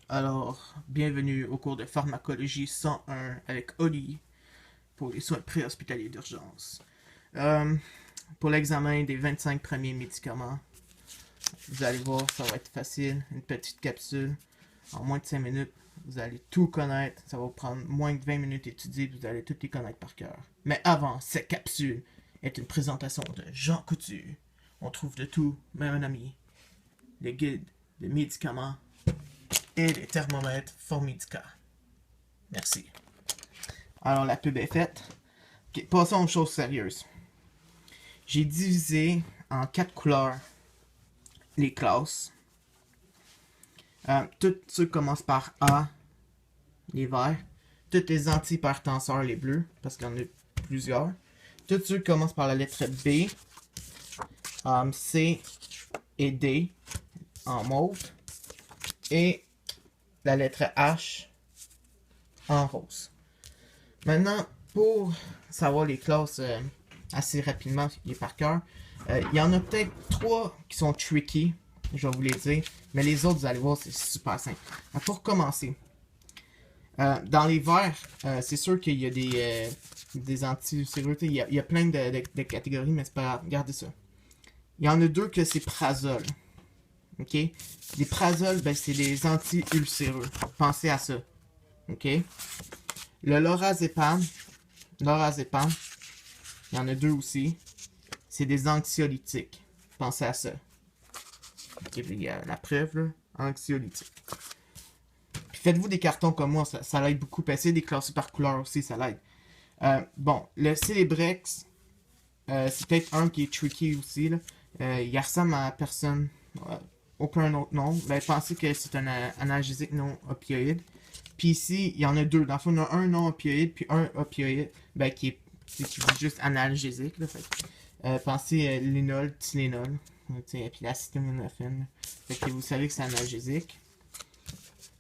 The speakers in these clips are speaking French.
Alors, bienvenue au cours de pharmacologie 101 avec Oli pour les soins préhospitaliers d'urgence. Euh, pour l'examen des 25 premiers médicaments, vous allez voir, ça va être facile. Une petite capsule, en moins de 5 minutes, vous allez tout connaître. Ça va vous prendre moins de 20 minutes d'étudier, vous allez tout les connaître par cœur. Mais avant, cette capsule est une présentation de Jean Coutu. On trouve de tout, même un ami. Les guides des médicaments et les thermomètres Formica. Merci. Alors, la pub est faite. Ok, passons aux choses sérieuses. J'ai divisé en 4 couleurs les classes. Tous ceux commencent par A, les verts. Tous les antihypertenseurs, les bleus, parce qu'il y en a plusieurs. Tous ceux commencent par la lettre B, C et D en mauve. Et la lettre H en rose. Maintenant, pour savoir les classes assez rapidement et par cœur, il y en a peut-être 3 qui sont tricky, je vais vous les dire, mais les autres, vous allez voir, c'est super simple. Pour commencer, dans les verts, c'est sûr qu'il y a des anti-ulcéreux, il y a plein de catégories, mais c'est pas grave, regardez ça. Il y en a 2 que c'est Prazol. OK? Les Prazol, ben, c'est des anti-ulcéreux. Pensez à ça. OK? Le lorazépam, il y en a 2 aussi. C'est des anxiolytiques. Pensez à ça. OK, il y a la preuve, là. Anxiolytiques. Puis faites-vous des cartons comme moi, ça l'aide beaucoup. Puis essayez de les classer par couleur aussi, ça l'aide. Bon, le Celebrex, c'est peut-être un qui est tricky aussi, là. Il ressemble à personne. Aucun autre nom. Ben, pensez que c'est un analgésique non opioïde. Puis ici, il y en a 2. Dans le fond, il y en a un non opioïde, puis un opioïde, ben, qui est juste analgésique. Là, fait. Pensez Linol, Tylenol, puis l'acétaminophène. Fait que vous savez que c'est analgésique.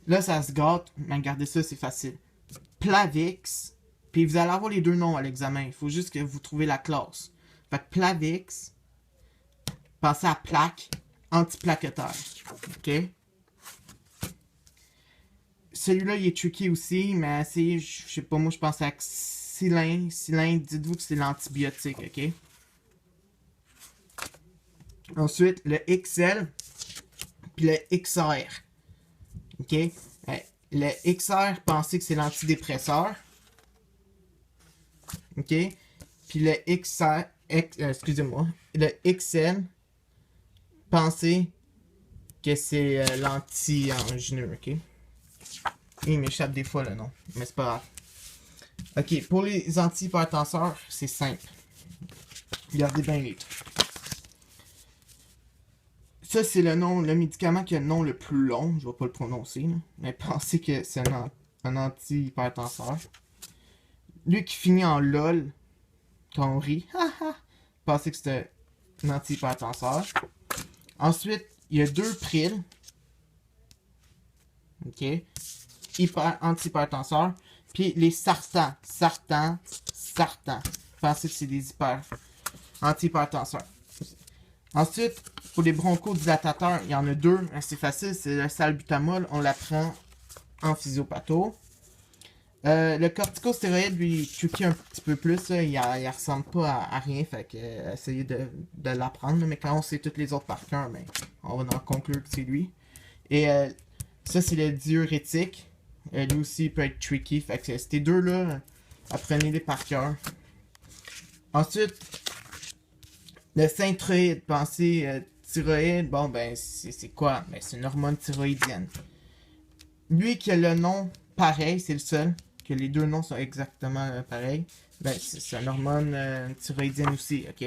Là, ça se gâte, mais regardez ça, c'est facile. Plavix, puis vous allez avoir les 2 noms à l'examen. Il faut juste que vous trouviez la classe. Fait que Plavix, pensez à plaque, antiplaquetaire. OK? Celui-là, il est tricky aussi, mais c'est, je sais pas, moi, je pense à Xylin. Xylin, dites-vous que c'est l'antibiotique, OK? Ensuite, le XL, puis le XR. OK? Le XR, pensez que c'est l'antidépresseur. OK? Puis le XR, excusez-moi, le XL, pensez que c'est l'anti-angineux, OK? Il m'échappe des fois le nom, mais c'est pas grave. Ok, pour les antihypertenseurs, c'est simple. Regardez bien les trucs. Ça, c'est le médicament qui a le nom le plus long. Je vais pas le prononcer, là, mais pensez que c'est un antihypertenseur. Lui qui finit en LOL, quand on rit, pensez que c'est un antihypertenseur. Ensuite, il y a 2 prils. Ok. Antihypertenseurs. Puis les sartans. Pensez que c'est des antihypertenseurs. Ensuite, pour les bronchodilatateurs, il y en a 2. C'est facile, c'est le salbutamol. On l'apprend en physiopatho. Le corticostéroïde, lui, il tricky un petit peu plus. Là. Il ressemble pas à rien. Fait que essayez de l'apprendre. Mais quand on sait toutes les autres par cœur, ben, on va en conclure que c'est lui. Et ça, c'est le diurétique. Lui aussi, il peut être tricky. Fait que ces 2-là, apprenez-les par cœur. Ensuite, le synthroïde. Pensez, thyroïde. Bon, ben, c'est quoi? Ben, c'est une hormone thyroïdienne. Lui qui a le nom pareil, c'est le seul. Que les 2 noms sont exactement pareils. Ben, c'est une hormone thyroïdienne aussi, ok?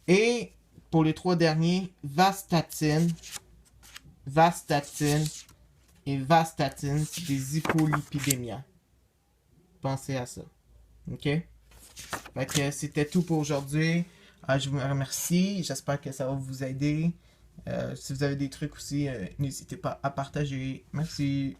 Et pour les 3 derniers, vastatine et vastatine, c'est des hypolipidémias. Pensez à ça. OK? Fait que c'était tout pour aujourd'hui. Je vous remercie. J'espère que ça va vous aider. Si vous avez des trucs aussi, n'hésitez pas à partager. Merci.